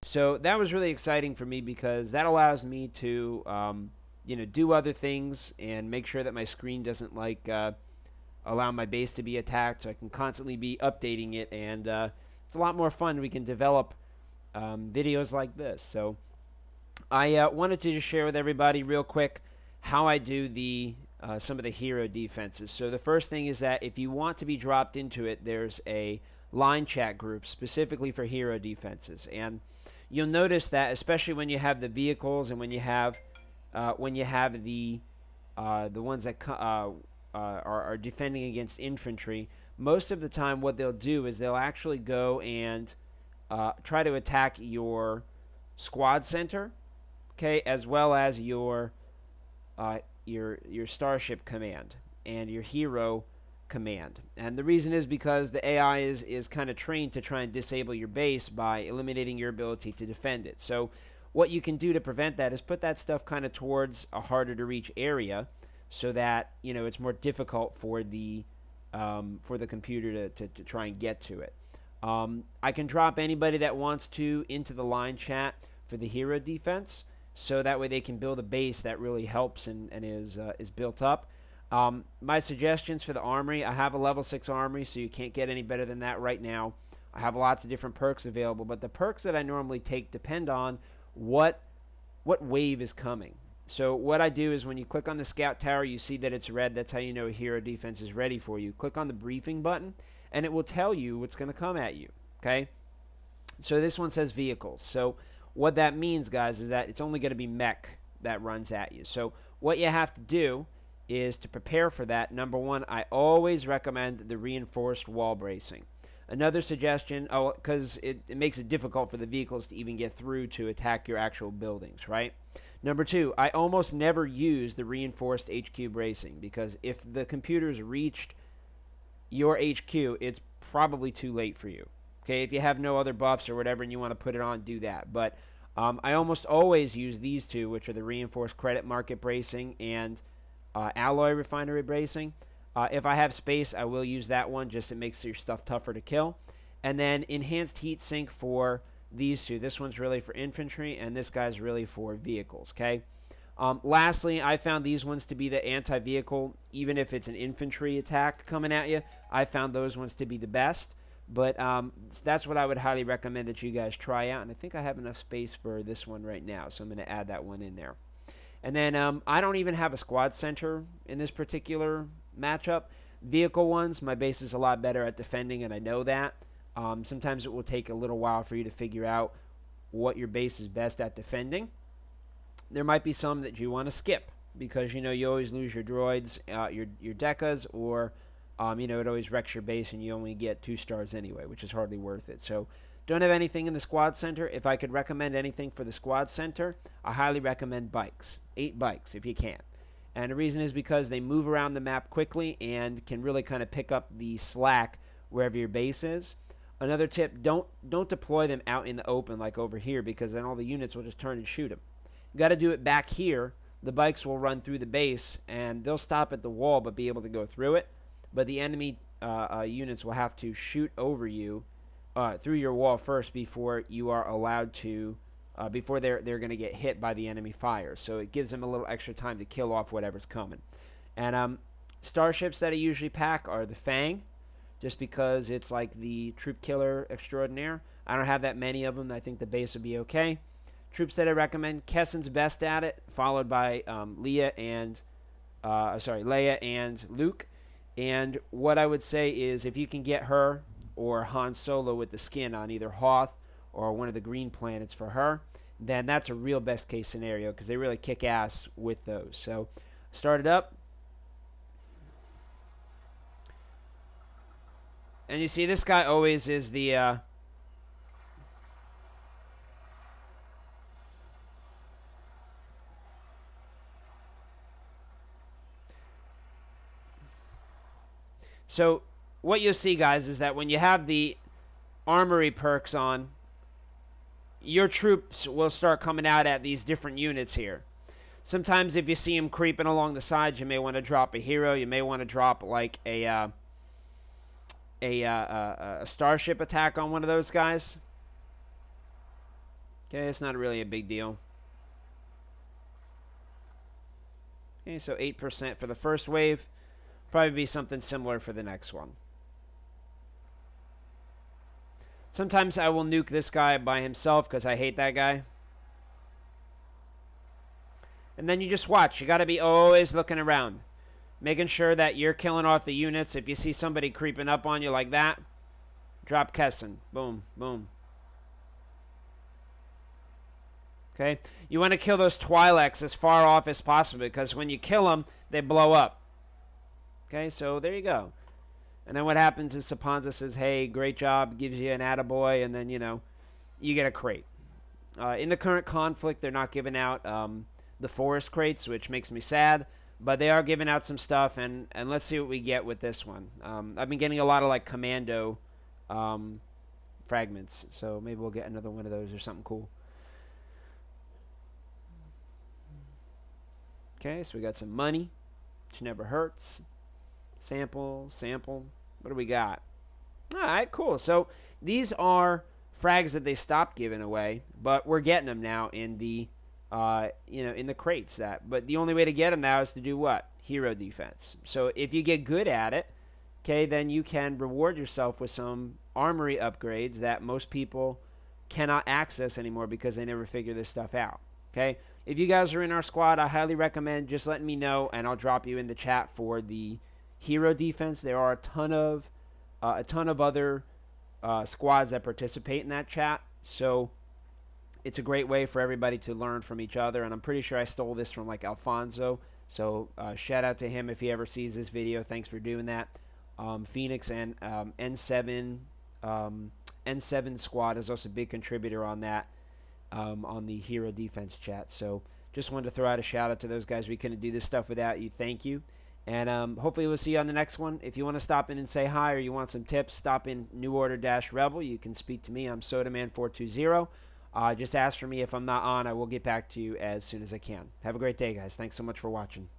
So that was really exciting for me because that allows me to, do other things and make sure that my screen doesn't allow my base to be attacked. So I can constantly be updating it, and it's a lot more fun. We can develop videos like this. So I wanted to just share with everybody real quick how I do the some of the hero defenses. So the first thing is that if you want to be dropped into it, there's a line chat group specifically for hero defenses, and you'll notice that especially when you have the vehicles and when you have the ones that are defending against infantry, most of the time what they'll do is they'll actually go and try to attack your squad center, okay, as well as your starship command and your hero command. And the reason is because the AI is kind of trained to try and disable your base by eliminating your ability to defend it. So what you can do to prevent that is put that stuff kind of towards a harder to reach area, so that it's more difficult for the computer to try and get to it. I can drop anybody that wants to into the line chat for the hero defense, so that way they can build a base that really helps and is built up. My suggestions for the armory: I have a level 6 armory, so you can't get any better than that right now. I have lots of different perks available, but the perks that I normally take depend on what wave is coming. So what I do is when you click on the scout tower, you see that it's red. That's how you know a hero defense is ready for you. Click on the briefing button, and it will tell you what's going to come at you. Okay? So this one says vehicles. So what that means, guys, is that it's only going to be mech that runs at you. So what you have to do is to prepare for that. Number one, I always recommend the reinforced wall bracing. Another suggestion, because it makes it difficult for the vehicles to even get through to attack your actual buildings, right? Number two, I almost never use the reinforced HQ bracing, because if the computer's reached your HQ, it's probably too late for you. Okay, if you have no other buffs or whatever and you want to put it on, do that. But I almost always use these two, which are the reinforced credit market bracing and alloy refinery bracing. If I have space, I will use that one, just it makes your stuff tougher to kill. And then enhanced heat sink for these two. This one's really for infantry, and this guy's really for vehicles, okay? Lastly, I found these ones to be the anti-vehicle, even if it's an infantry attack coming at you. I found those ones to be the best. But that's what I would highly recommend that you guys try out. And I think I have enough space for this one right now, so I'm going to add that one in there. And then I don't even have a squad center in this particular matchup. Vehicle ones, my base is a lot better at defending, and I know that. Sometimes it will take a little while for you to figure out what your base is best at defending. There might be some that you want to skip because you always lose your droids, your decas, or it always wrecks your base and you only get 2 stars anyway, which is hardly worth it. So don't have anything in the squad center. If I could recommend anything for the squad center, I highly recommend bikes. 8 bikes if you can. And the reason is because they move around the map quickly and can really kind of pick up the slack wherever your base is. Another tip, don't deploy them out in the open like over here, because then all the units will just turn and shoot them. You got to do it back here. The bikes will run through the base and they'll stop at the wall but be able to go through it. But the enemy units will have to shoot over you through your wall first before you are allowed to, before they're going to get hit by the enemy fire. So it gives them a little extra time to kill off whatever's coming. And starships that I usually pack are the Fang, just because it's like the troop killer extraordinaire. I don't have that many of them. I think the base would be okay. Troops that I recommend: Kessen's best at it, followed by Leia and Luke. And what I would say is, if you can get her or Han Solo with the skin on either Hoth or one of the green planets for her, then that's a real best case scenario, because they really kick ass with those. So start it up. And you see this guy always is the so what you'll see, guys, is that when you have the armory perks on, your troops will start coming out at these different units here. Sometimes if you see them creeping along the sides, you may want to drop a hero. You may want to drop like a starship attack on one of those guys. Okay, it's not really a big deal. Okay, so 8% for the first wave. Probably be something similar for the next one. Sometimes I will nuke this guy by himself because I hate that guy. And then you just watch. You got to be always looking around. Making sure that you're killing off the units. If you see somebody creeping up on you like that, drop Kessin. Boom, boom. Okay? You want to kill those Twi'leks as far off as possible because when you kill them, they blow up. Okay, so there you go. And then what happens is Saponza says, hey, great job, gives you an attaboy, and then, you get a crate. In the current conflict, they're not giving out the forest crates, which makes me sad, but they are giving out some stuff, and let's see what we get with this one. I've been getting a lot of, like, commando fragments, so maybe we'll get another one of those or something cool. Okay, so we got some money, which never hurts. Sample. What do we got? All right, cool. So these are frags that they stopped giving away, but we're getting them now in the, in the crates. But the only way to get them now is to do what? Hero defense. So if you get good at it, okay, then you can reward yourself with some armory upgrades that most people cannot access anymore because they never figure this stuff out. Okay, if you guys are in our squad, I highly recommend just letting me know, and I'll drop you in the chat for the hero defense. There are a ton of other squads that participate in that chat, so it's a great way for everybody to learn from each other. And I'm pretty sure I stole this from like Alfonso, so shout out to him if he ever sees this video. Thanks for doing that. Phoenix and N7 squad is also a big contributor on that, on the hero defense chat. So just wanted to throw out a shout out to those guys. We couldn't do this stuff without you. Thank you. And hopefully we'll see you on the next one. If you want to stop in and say hi or you want some tips, stop in New Order-Rebel. You can speak to me. I'm Sodaman420. Just ask for me. If I'm not on, I will get back to you as soon as I can. Have a great day, guys. Thanks so much for watching.